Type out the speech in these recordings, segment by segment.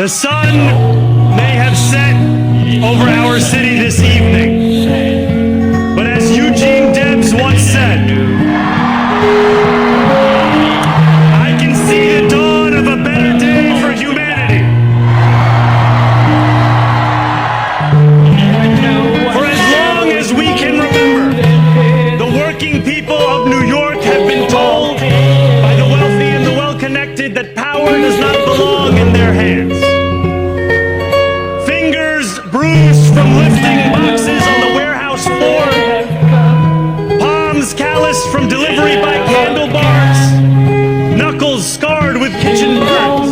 The sun may have set over our city this evening, but as Eugene Debs once said, I can see the dawn of a better day for humanity. For as long as we can remember, the working people of New York have been told by the wealthy and the well-connected that power does not belong in their hands. Fingers bruised from lifting boxes on the warehouse floor, palms calloused from delivery by candle bars, knuckles scarred with kitchen burns.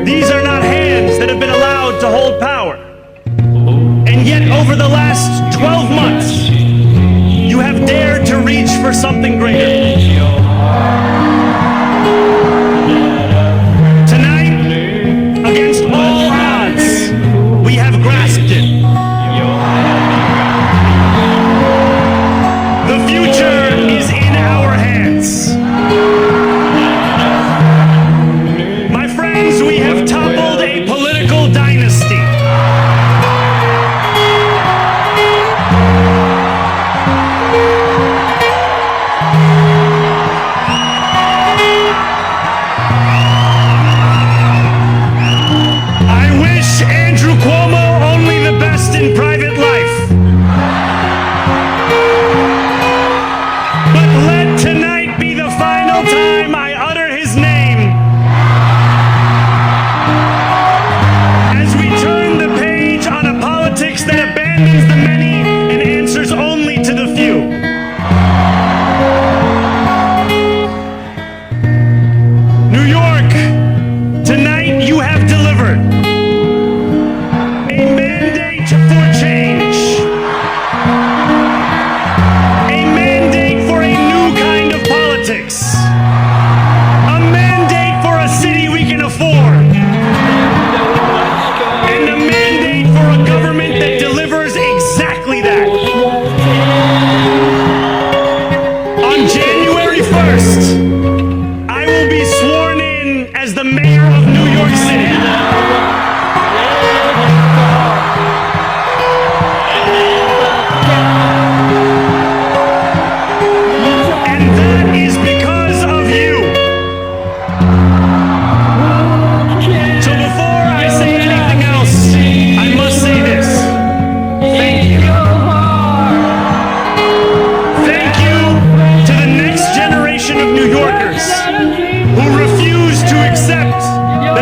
These are not hands that have been allowed to hold power. And yet over the last 12 months, you have dared to reach for something greater. Tonight, against all odds, we have grasped it. The future is in our hands. My friends, we have toppled a political dynasty. In private life. But let tonight be the final time I utter his name as we turn the page on a politics that abandons the many and answers only to the few. New York, tonight you have delivered. For change. A mandate for a new kind of politics. A mandate for a city we can afford. And a mandate for a government that delivers exactly that. On January 1st, I will be sworn in as the mayor of New York City.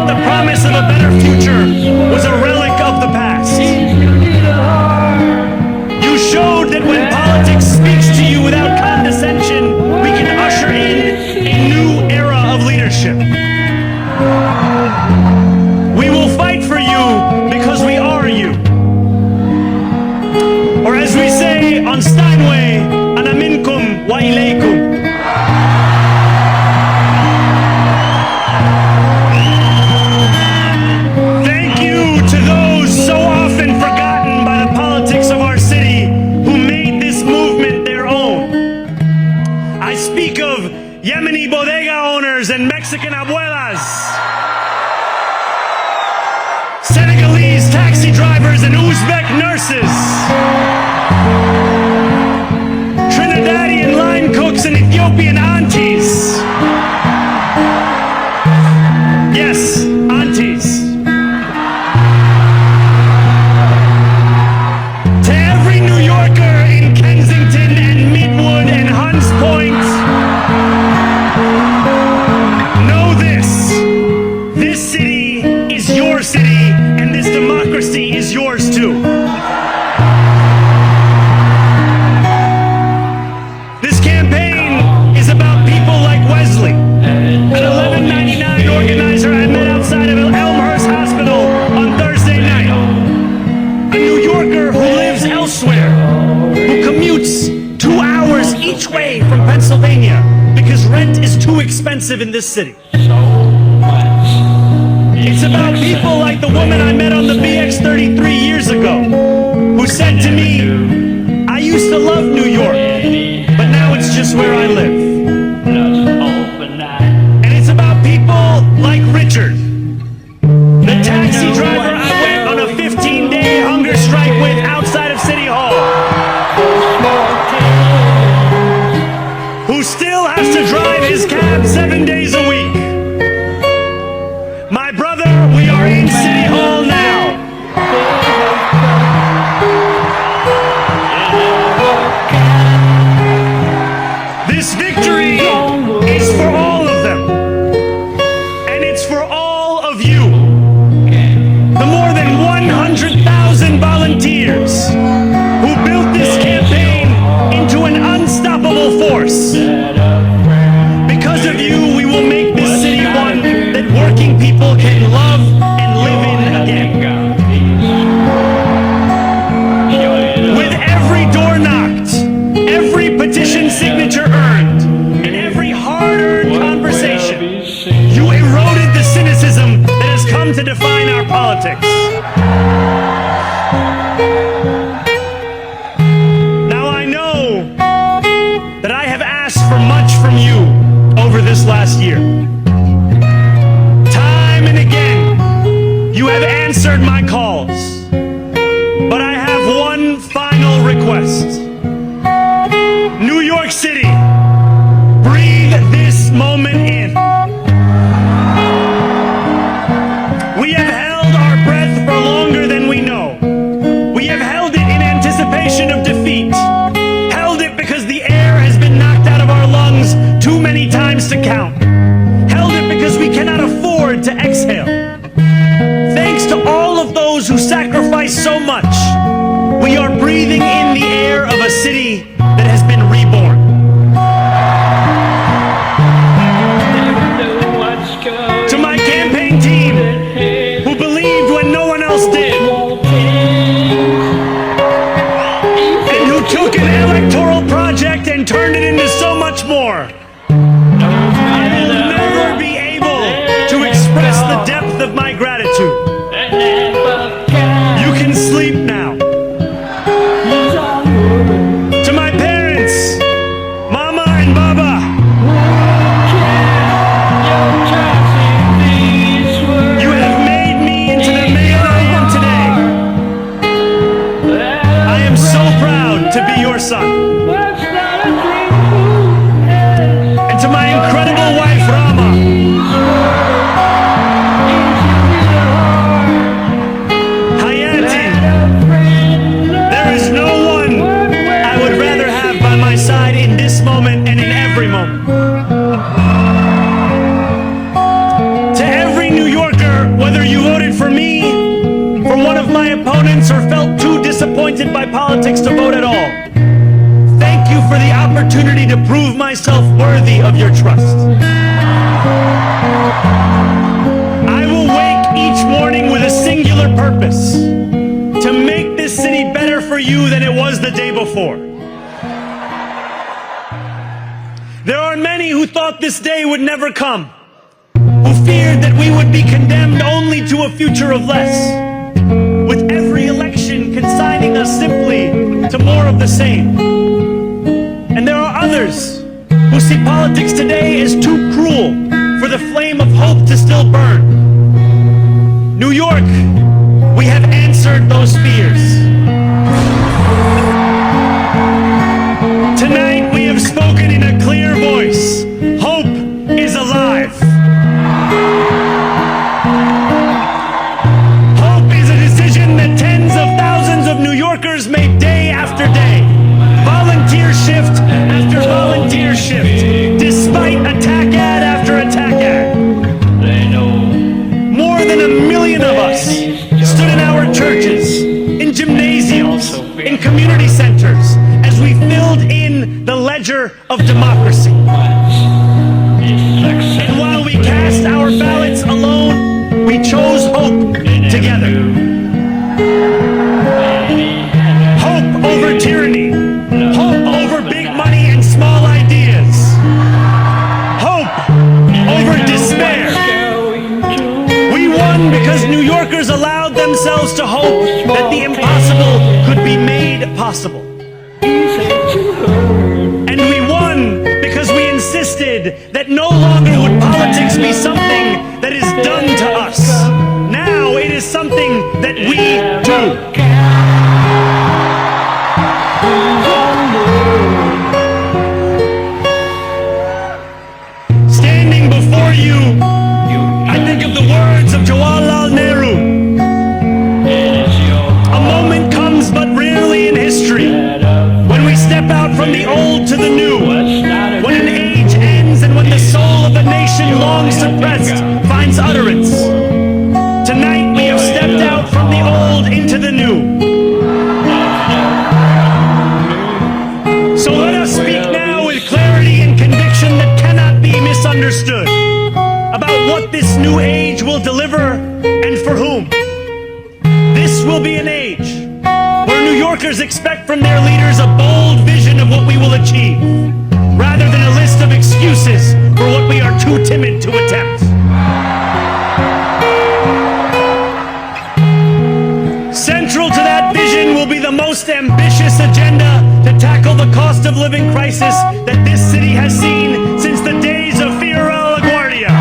The promise of a better future was a relic of the past. You showed that when politics speaks to you without condescension, we can usher in a new era of leadership. We will fight for you because we are you. Or as we say on Steinway, ana minkum wa ilaykum. Yemeni bodega owners and Mexican abuelas, Senegalese taxi drivers and Uzbek nurses, Trinidadian line cooks and Ethiopian aunties. Yes, aunties. To every New Yorker in Kensington and Midwood and Hunts Point, know this city is your city, and this democracy is yours too. This campaign is about people like Wesley, an 1199 organizer I met outside of Elmhurst Hospital on Thursday night. A New Yorker who lives elsewhere, who commutes 2 hours each way from Pennsylvania because rent is too expensive in this city. It's about people like the woman I met on the BX 33 years ago, who said to me, I used to love New York, but now it's just where I live. And it's about people like Richard, the taxi who still has to drive his cab 7 days a week. My brother, we are in City Hall now. This victory is for all of them, and it's for all of you. The more than 100,000 volunteers who built this campaign into an unstoppable force. Because of you, we will make this city one that working people can love and live in again. With every door knocked, every petition signature earned, and every hard-earned conversation, you eroded the cynicism that has come to define our politics. Now I know that I have asked for much from you over this last year. Time and again, you have answered my calls. But I have one final request. New York City, breathe this moment in. We have held our breath for longer than we know. We have held it in anticipation of defeat. Held it because the air has been knocked out of our lungs too many times to count. Held it because we cannot afford to exhale. Thanks to all of those who sacrificed so much, we are breathing in the air of a city that has been reborn. To my campaign team, who believed when no one else did, and who took an electoral project and turned it into so much more, I will never be able to express the depth of my gratitude. You can sleep now. To my parents, Mama and Baba, you have made me into the man I am today. I am so proud to be your son. And to my incredible wife, Rama, Hayati, there is no one I would rather have by my side in this moment and in every moment. To every New Yorker, whether you voted for me, for one of my opponents, or felt too disappointed by politics to vote at all, thank you for the opportunity to prove myself worthy of your trust. I will wake each morning with a singular purpose: to make this city better for you than it was the day before. There are many who thought this day would never come, who feared that we would be condemned only to a future of less, with every election consigning us simply to more of the same. And there are others who see politics today as too cruel for the flame of hope to still burn. New York, we have answered those fears. Tonight we have spoken in a clear voice. Hope is alive. Hope is a decision that tens of thousands of New Yorkers made day after day. Volunteer shift after volunteer shift, despite attack ad after attack ad. More than 1 million of us stood in our churches, in gymnasiums, in community centers, as we filled in the ledger of democracy. And while we cast our ballots alone, we chose hope together. Hope over tyranny. Hope over big money and small ideas. Hope over despair. We won because New Yorkers allowed themselves to hope that the impossible could be made possible. And we won because we insisted that no longer would politics be something that is done to us. Now it is something that we do. long suppressed finds utterance. Tonight we have stepped out from the old into the new. So let us speak now with clarity and conviction that cannot be misunderstood about what this new age will deliver and for whom. This will be an age where New Yorkers expect from their leaders a bold vision of what we will achieve, rather than a list of excuses for what we are too timid to attempt. Central to that vision will be the most ambitious agenda to tackle the cost of living crisis that this city has seen since the days of Fiora LaGuardia.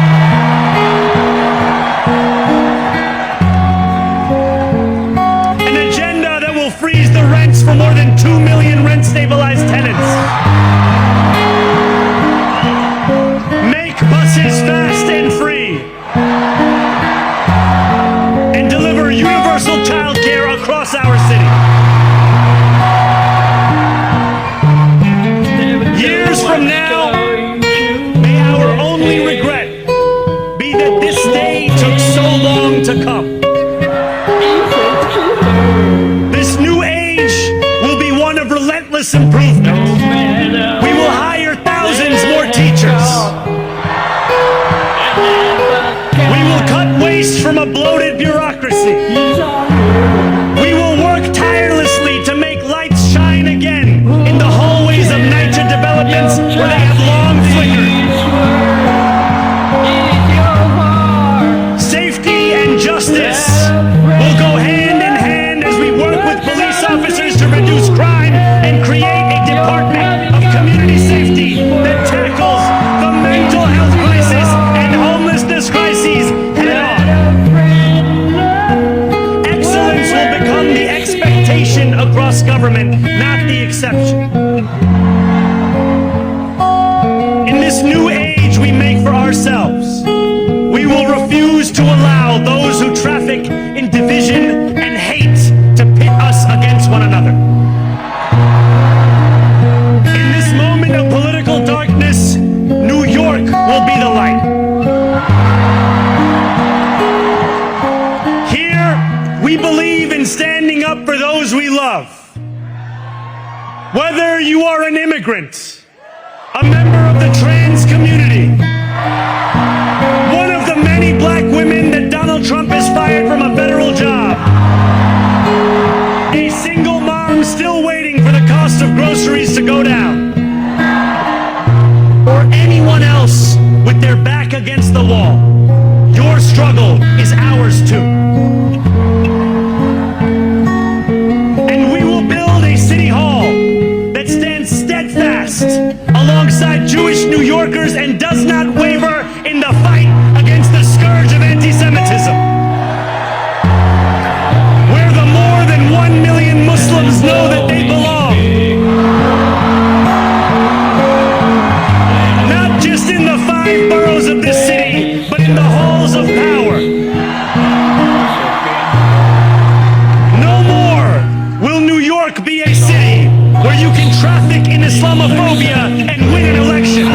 An agenda that will freeze the rents for more than 2 million rent-stabilized tenants. Make buses fast and free. And deliver universal child care across our city. Years from now, may our only regret be that this day took so long to come. This new age will be one of relentless improvement. We will hire thousands more teachers. We will cut waste from a bloated bureaucracy. We will work tirelessly to make lights shine again in the hallways of NYCHA developments where they have long flickered. Safety and justice will go hand in hand as we work with police officers to reduce crime and create a department of community safety that tackles the mental health crisis and homelessness crises head on. Excellence will become the expectation across government, not the exception. In this new age we make for ourselves, we will refuse to allow those who traffic in division and hate to pit us against one another. In this moment of political darkness, New York will be the light. Here, we believe in standing up for those we love. Whether you are an immigrant, a member of the trans community, one of the many black women that Donald Trump has fired from a federal job, a single mom still waiting for the cost of groceries to go down, or anyone else with their back against the wall, your struggle is ours too. And we will build a city hall that stands steadfast alongside Jewish New Yorkers and does not waver in the fight against the scourge of anti-Semitism. Where the more than 1 million Muslims know that they belong. Not just in the 5 boroughs of this city, but in the halls of power. No more will New York be a city where you can traffic in Islamophobia and win an election.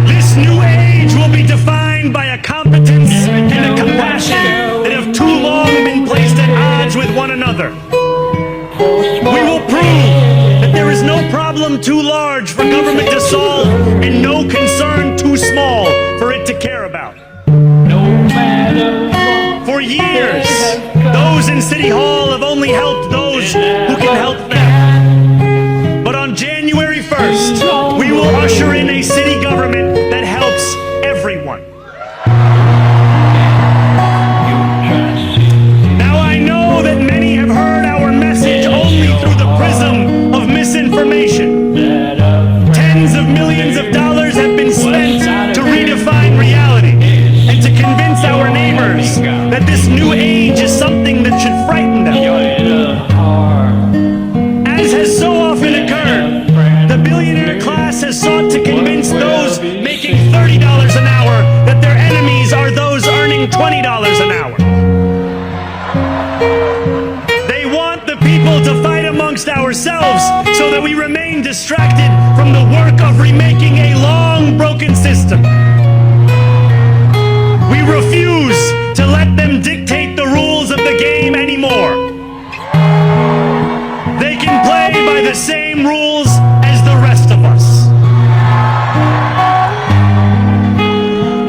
This new age will be defined by a competence and a compassion that have too long been placed at odds with one another. We will prove that there is no problem too large for government to solve and no concern too small for it to care about. For years, those in City Hall have only helped those who can help them. But on January 1st, we will usher in a city government that helps everyone. Now I know that many have heard our message only through the prism of misinformation. Tens of millions of dollars have been spent to redefine reality and to convince our neighbors that this new age is something that should frighten them. As has so often occurred, the billionaire class has sought to convince those making $30 an hour that their enemies are those earning $20 an hour. They so that we remain distracted from the work of remaking a long broken system. We refuse to let them dictate the rules of the game anymore. They can play by the same rules as the rest of us.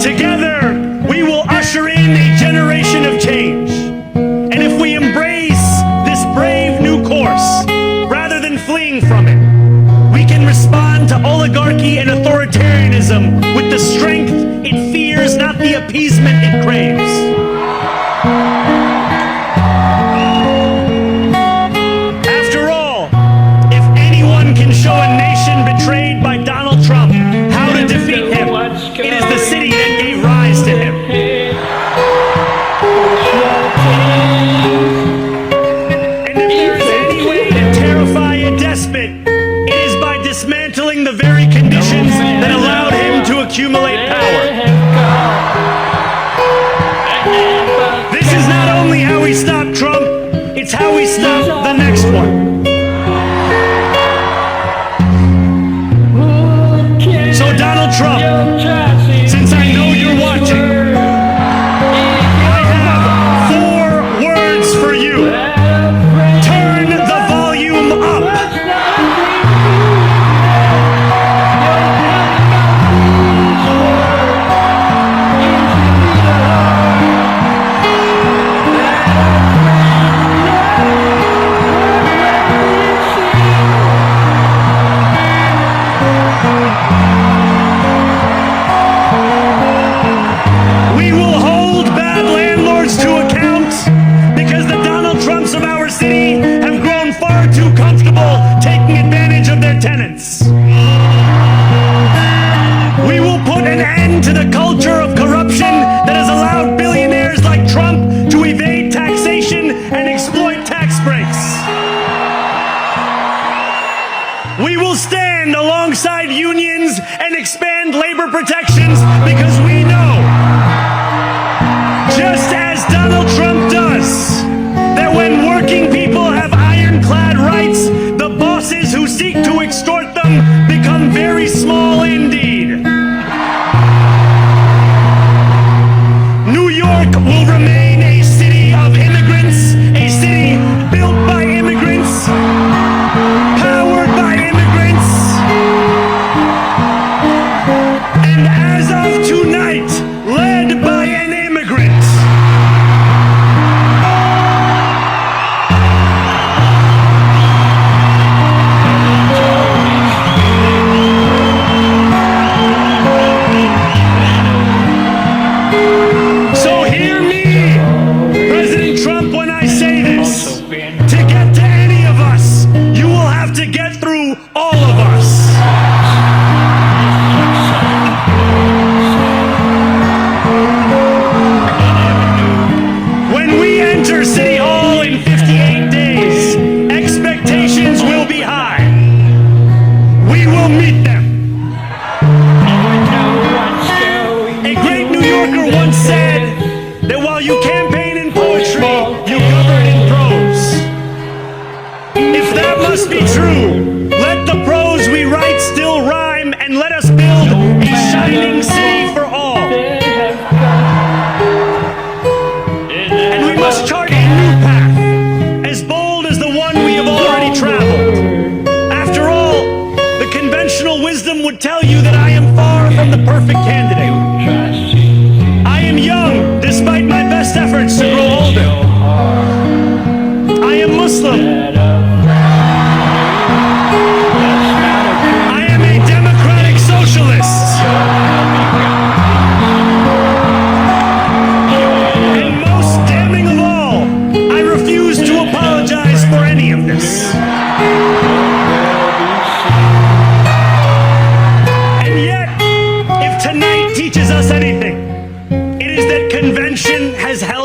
Together, we will usher in a generation of change. And if we embrace this brave new course, rather than fleeing from it, we can respond to oligarchy and authoritarianism with the strength it fears, not the appeasement it craves. After all, if anyone can show a nation betrayed by Donald Trump how to defeat him, it is the city that gave rise to him. And if there is any way to terrify a despot, it is by dismantling the very conditions that allowed him to accumulate power. This is not only how we stop Trump, it's how we stop the next one. So Donald Trump, since I know you're watching, I have 4 words for you. Turn the volume up. We will hold bad landlords to account because the Donald Trumps of our city have grown far too comfortable taking advantage of their tenants. We will put an end to the culture of corruption that has allowed billionaires like Trump to evade taxation and exploit tax breaks. We will stand alongside unions and expand labor protections because we know, just as Donald Trump does, that when working people have ironclad rights, the bosses who seek to extort them become very small indeed. New York will remain a city of immigrants, a city built by immigrants, powered by immigrants, and as of tonight, led by an immigrant. So hear me, President Trump, when I say this. To get to any of us, you will have to get through all of us. When we enter City Hall in 58 days, expectations will be high. We will meet them. A great New Yorker once said that while you campaign in poetry, you govern in prose. If that must be true, let the prose we write still rhyme and let us build a shining city for all. And we must chart a new path, as bold as the one we have already traveled. After all, the conventional wisdom would tell you that I am far from the perfect candidate. I am young, despite my best efforts to grow older. I am Muslim. I am a democratic socialist. And most damning of all, I refuse to apologize for any of this. And yet, if tonight teaches us anything, it is that convention has held